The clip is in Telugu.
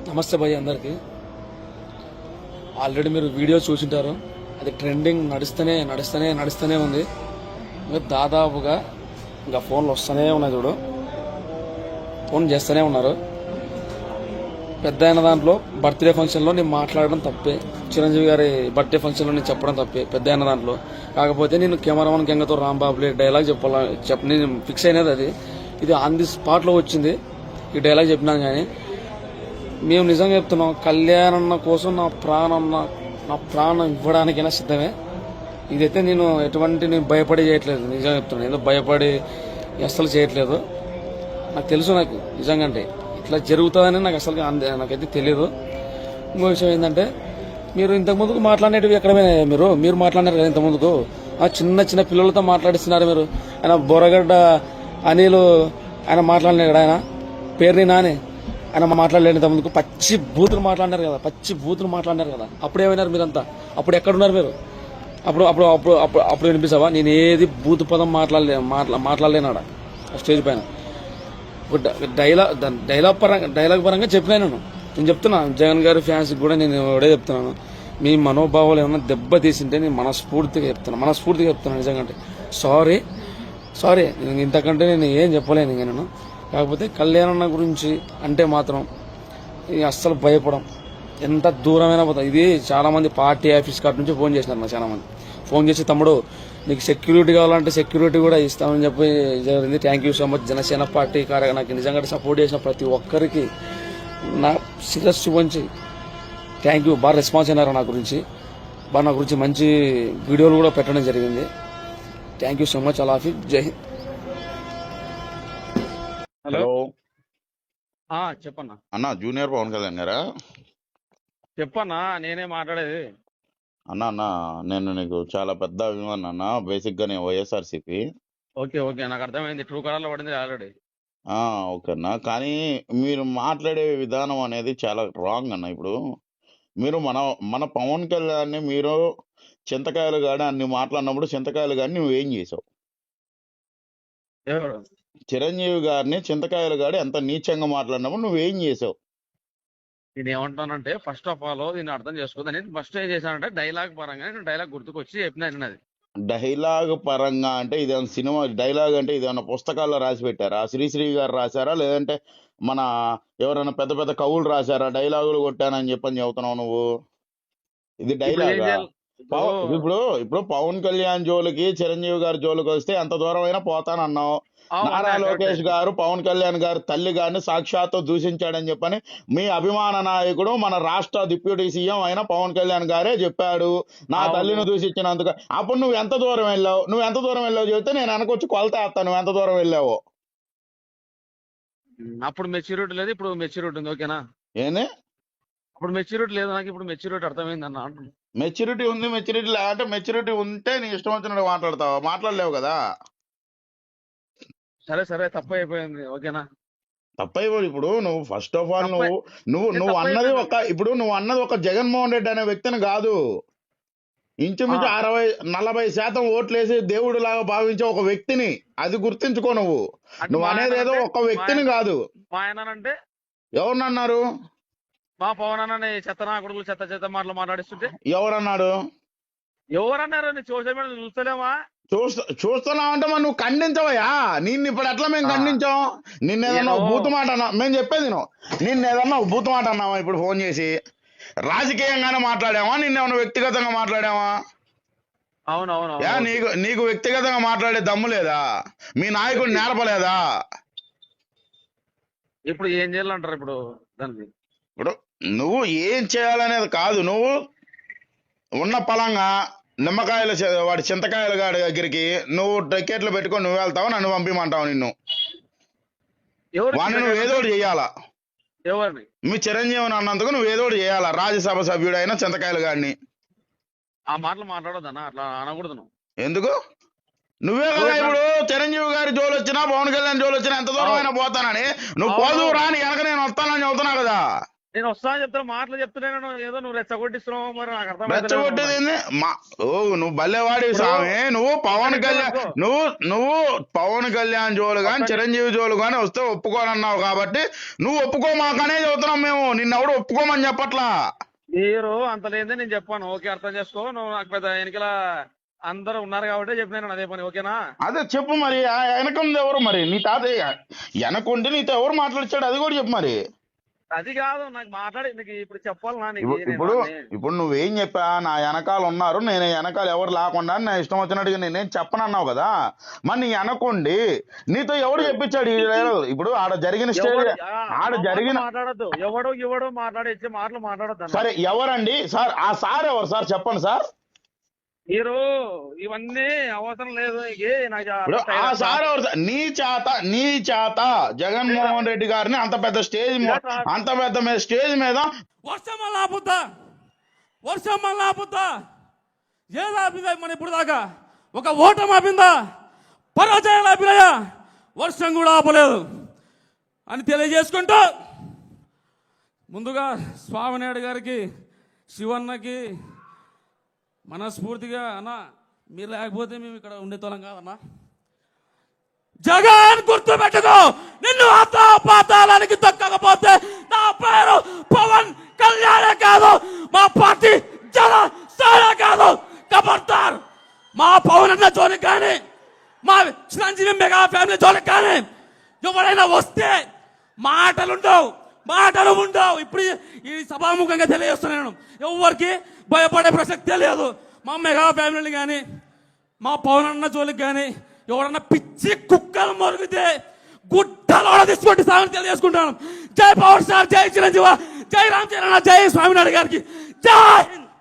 నమస్తే భయ్ అందరికి. ఆల్రెడీ మీరు వీడియో చూసింటారు. అది ట్రెండింగ్ నడుస్తూనే ఉంది. ఇంకా దాదాపుగా ఇంకా ఫోన్లు వస్తూనే ఉన్నాయి. చూడు, ఫోన్ చేస్తూనే ఉన్నారు. పెద్ద అయిన దాంట్లో బర్త్డే ఫంక్షన్లో నేను మాట్లాడడం తప్పే, చిరంజీవి గారి బర్త్డే ఫంక్షన్లో నేను చెప్పడం తప్పే పెద్ద అయిన దాంట్లో. కాకపోతే నేను కెమెరామన్ గంగతో రాంబాబులే డైలాగ్ నేను ఫిక్స్ అయినది అది. ఇది ఆన్ ది స్పాట్లో వచ్చింది. ఈ డైలాగ్ చెప్పినాను. కానీ మేము నిజంగా చెప్తున్నాం, కళ్యాణన్న కోసం నా ప్రాణం ఇవ్వడానికైనా సిద్ధమే. ఇదైతే నేను నేను భయపడి చేయట్లేదు. నిజంగా చెప్తున్నాను, ఏదో భయపడి అస్సలు చేయట్లేదు. నాకు తెలుసు, నాకు నిజంగా అంటే ఇట్లా జరుగుతుందని నాకు అసలు నాకైతే తెలియదు. ఇంకో విషయం ఏంటంటే, మీరు ఇంతకుముందుకు మాట్లాడేటివి ఎక్కడమే మీరు మాట్లాడారు కదా ఇంతకుముందుకు. చిన్న పిల్లలతో మాట్లాడిస్తున్నారు మీరు. ఆయన బొరగడ్డ అనిలు ఆయన మాట్లాడినాడు, ఆయన పేరుని నాని ఆయన మాట్లాడలేని ఇంతకుముందుకు పచ్చి బూతులు మాట్లాడినారు కదా. అప్పుడు ఏమైనారు మీరంతా? అప్పుడు ఎక్కడున్నారు మీరు? అప్పుడు అప్పుడు అప్పుడు అప్పుడు అప్పుడు వినిపిస్తావా? నేను ఏది బూతు పదం మాట్లాడలేనాడా స్టేజ్ పైన. డైలాగ్ పరంగా చెప్పినా నేను చెప్తున్నా. జగన్ గారి ఫ్యాన్స్ కూడా నేను ఒకటే చెప్తున్నాను, మీ మనోభావాలు ఏమన్నా దెబ్బ తీసింటే నేను మనస్ఫూర్తిగా చెప్తున్నాను నిజంగా. అంటే సారీ ఇంతకంటే నేను ఏం చెప్పలేను. నేను కాకపోతే కళ్యాణన్న గురించి అంటే మాత్రం అస్సలు భయపడం, ఎంత దూరమైనా పోతాం. ఇది చాలా మంది పార్టీ ఆఫీస్ కార్డు నుంచి ఫోన్ చేసినారు నాకు. చాలా మంది ఫోన్ చేసి, తమ్ముడు నీకు సెక్యూరిటీ కావాలంటే సెక్యూరిటీ కూడా ఇస్తామని చెప్పి జరిగింది. Thank you so much. Janasena party నాకు నిజంగా సపోర్ట్ చేసిన ప్రతి ఒక్కరికి నా శిరస్సు వంచి థ్యాంక్ యూ. బాగా రెస్పాన్స్ అయినారు నా గురించి. నా గురించి మంచి వీడియోలు కూడా పెట్టడం జరిగింది. Thank you so much. అలాఫీ, జై హింద్. హలో, చెప్పన్నా. అన్న జూనియర్ పవన్ కళ్యాణ్ గారా? చెప్పన్నా, నేనే మాట్లాడేది. అన్న నేను నీకు చాలా పెద్ద అభిమానం అన్న. బేసిక్ గా నేను వైఎస్ఆర్సీపీ. ఓకే, నాకు అర్థమైంది. ట్రూ కలర్ లో పడింది ఆల్రెడీ. ఓకే అన్న, కానీ మీరు మాట్లాడే విధానం అనేది చాలా రాంగ్ అన్న. ఇప్పుడు మీరు మన పవన్ కళ్యాణ్ ని మీరు చింతకాయలు గాని అన్ని మాట్లాడినప్పుడు చింతకాయలు గాని నువ్వేం చేసావు? చిరంజీవి గారిని చింతకాయలు గాడి ఎంత నీచంగా మాట్లాడినప్పుడు నువ్వేం చేసావు? నేను ఏమంటానంటే, ఫస్ట్ ఆఫ్ ఆల్ దీన్ని అర్థం చేసుకోదని ఫస్ట్ ఏం చేశానంటే, డైలాగ్ పరంగా నేను డైలాగ్ గుర్తుకొచ్చి చెప్పినాను. అది డైలాగ్ పరంగా అంటే ఇదేమన్నా సినిమా డైలాగ్ అంటే ఇదేమన్నా పుస్తకాల్లో రాసి పెట్టారా? శ్రీశ్రీ గారు రాశారా, లేదంటే మన ఎవరైనా పెద్ద పెద్ద కవులు రాశారా? డైలాగులు కొట్టానని చెప్పని చెబుతున్నావు నువ్వు. ఇది డైలాగా? ఇప్పుడు పవన్ కళ్యాణ్ జోలికి చిరంజీవి గారి జోలికి వస్తే ఎంత దూరం అయినా పోతానన్నావు. నారా లోకేష్ గారు పవన్ కళ్యాణ్ గారు తల్లి గారిని సాక్షాత్తు దూషించాడని చెప్పని మీ అభిమాన నాయకుడు మన రాష్ట్ర డిప్యూటీ సీఎం అయిన పవన్ కళ్యాణ్ గారే చెప్పాడు, నా తల్లిని దూషించినందుకు. అప్పుడు నువ్వు ఎంత దూరం వెళ్ళావు చెప్తే నేను వెనకొచ్చి కొలత వేస్తాను నువ్వు ఎంత దూరం వెళ్ళావో. అప్పుడు మెచ్యూరిటీ లేదు, ఇప్పుడు మెచ్యూరిటీ ఉంది. ఓకేనా? ఏనే అప్పుడు మెచ్యూరిటీ లేదు నాకు, ఇప్పుడు మెచ్యూరిటీ అర్థమైంది అన్న. మెచ్యూరిటీ ఉంది, మెచ్యూరిటీ అంటే మెచ్యూరిటీ ఉంటే నీ ఇష్టం వచ్చినట్టు మాట్లాడతావా? మాట్లాడలేవు కదా. సరే తప్పు అయిపోయింది. ఓకేనా? తప్పైపోయి ఇప్పుడు నువ్వు ఫస్ట్ ఆఫ్ ఆల్ నువ్వు అన్నది నువ్వు అన్నది ఒక జగన్మోహన్ రెడ్డి అనే వ్యక్తిని కాదు. ఇంచుమించు 40% ఓట్లేసి దేవుడు లాగా భావించే ఒక వ్యక్తిని. అది గుర్తించుకో. నువ్వు అనేది ఏదో ఒక వ్యక్తిని కాదు. మా ఆయన అంటే ఎవరినన్నారు? మా పవన్ అన్న చెత్త నా కొడుకులు చెత్త మాటలు మాట్లాడిస్తుంటే ఎవరన్నాడు? ఎవరన్నారు? సోషల్ మీడియా చూస్తలేమా? చూస్తున్నావు అంటే మరి నువ్వు ఖండించవయ్యా. నిన్ను ఇప్పుడు ఎట్లా మేము ఖండించాం? నిన్నేదన్నా బూతు మాట అన్నా మేము చెప్పేది నిన్నేదన్నా బూతు మాట అన్నావా? ఇప్పుడు ఫోన్ చేసి రాజకీయంగానే మాట్లాడావా? నిన్నేమన్నా వ్యక్తిగతంగా మాట్లాడావా? అవునవును. నీకు వ్యక్తిగతంగా మాట్లాడే దమ్ము లేదా? మీ నాయకుడు నేర్పలేదా? ఇప్పుడు ఏం చేయాలంటారు ఇప్పుడు దానికి? ఇప్పుడు నువ్వు ఏం చేయాలనేది కాదు. నువ్వు ఉన్న పలంగా నిమ్మకాయలు వాడి చింతకాయలు గాడి దగ్గరికి నువ్వు టికెట్లు పెట్టుకొని నువ్వు వెళ్తావు, నన్ను పంపిమంటావు. నిన్ను వాడిని నువ్వు ఏదోటి చేయాలా. ఎవరిని? మీ చిరంజీవిని అన్నందుకు నువ్వు ఏదోటి చేయాలా. రాజ్యసభ సభ్యుడైన చింతకాయలు గాడిని. ఆ మాటలు మాట్లాడొద్దన్నా, అట్లా అనకూడదు. ఎందుకు? నువ్వే కదా ఇప్పుడు చిరంజీవి గారి జోలు వచ్చినా పవన్ కళ్యాణ్ జోలు వచ్చినా ఎంత దూరం అయినా పోతానని నువ్వు పోదు రాని వెనక నేను వస్తానని చెబుతున్నా కదా. నేను వస్తా అని చెప్తున్నా, మాటలు చెప్తున్నాను, ఏదో నువ్వు రెచ్చగొట్టిస్తున్నావు, మరి నాకు అర్థం రెచ్చగొట్టేది ఏంది? నువ్వు భలేవాడి స్వామి. నువ్వు పవన్ కళ్యాణ్ నువ్వు పవన్ కళ్యాణ్ జోలు కానీ చిరంజీవి జోలు కానీ వస్తే ఒప్పుకోనన్నావు కాబట్టి నువ్వు ఒప్పుకోమాకనే చెబుతున్నాం మేము. నిన్నెవడు ఒప్పుకోమని చెప్పట్లా. మీరు అంత లేదే నేను చెప్పాను, ఓకే అర్థం చేసుకో. నువ్వు నాకు పెద్ద వెనకల అందరూ ఉన్నారు కాబట్టి చెప్పినాను అదే పని, ఓకేనా? అదే చెప్పు మరి. ఆ వెనకుంది ఎవరు మరి? నీ తాతయ్య వెనకుండి నీతో ఎవరు మాట్లాడిచాడు అది కూడా చెప్పు మరి. అది కాదు నాకు మాట్లాడి నీకు ఇప్పుడు చెప్పాలన్నా నీకు. ఇప్పుడు నువ్వేం చెప్పా? నా వెనకాల ఉన్నారు, నేను వెనకాల ఎవరు లేకుండా నా ఇష్టం వచ్చినట్టుగా నేనేం చెప్పనన్నావు కదా. మరి నీ వెనకుండి నీతో ఎవడు చెప్పించాడు? ఇప్పుడు ఆడ జరిగిన స్టేజ్ ఆడ జరిగిన మాట్లాడద్దు, ఎవడు మాట్లాడే మాటలు మాట్లాడద్దు. సరే ఎవరండి సార్? ఆ సార్ ఎవరు సార్ చెప్పండి సార్. మీరు ఇవన్నీ అవసరం లేదు. ఆ సార్ ఎవరు? నీ చేత జగన్మోహన్ రెడ్డి గారిని అంత పెద్ద స్టేజ్ మీద వర్షం మళ్ళీ ఆపుద్దా? ఏది ఆపిందా మన ఇప్పుడు దాకా? ఒక ఓటమి ఆపిందా? పరాజయాలు ఆపినాయా? వర్షం కూడా ఆపలేదు అని తెలియజేసుకుంటూ ముందుగా స్వామినాయుడు గారికి, శివన్నకి మనస్ఫూర్తిగా అన్న, మీరు లేకపోతే మేము ఇక్కడ ఉండేతోళం కాదన్నా. జగన్ గుర్తు పెట్టుకో, నిన్ను పాతాళానికి దక్కకపోతే నా పేరు పవన్ కళ్యాణే కాదు, మా పార్టీ జనసేన కాదు. కబర్దార్ మా పవన్ అన్న జోలికి కానీ, మా చిరంజీవి మెగా ఫ్యామిలీ జోలికి కానీ ఎవరైనా వస్తే మాటలు ఉండవు. ఇప్పుడు ఈ సభాముఖంగా తెలియజేస్తున్నాను, ఎవరికి భయపడే ప్రసక్తే లేదు. మా మెగా ఫ్యామిలీని కానీ, మా పవన్ అన్న జోలికి కానీ ఎవరన్నా పిచ్చి కుక్కలు మొరిగితే గుట్టలో తీసుకుంటే సాగని తెలియజేసుకుంటాను. జై పవర్ స్టార్, జై చిరంజీవి, జై రామ్ చరణ్, జై స్వామినాయుడు గారికి, జై హింద్.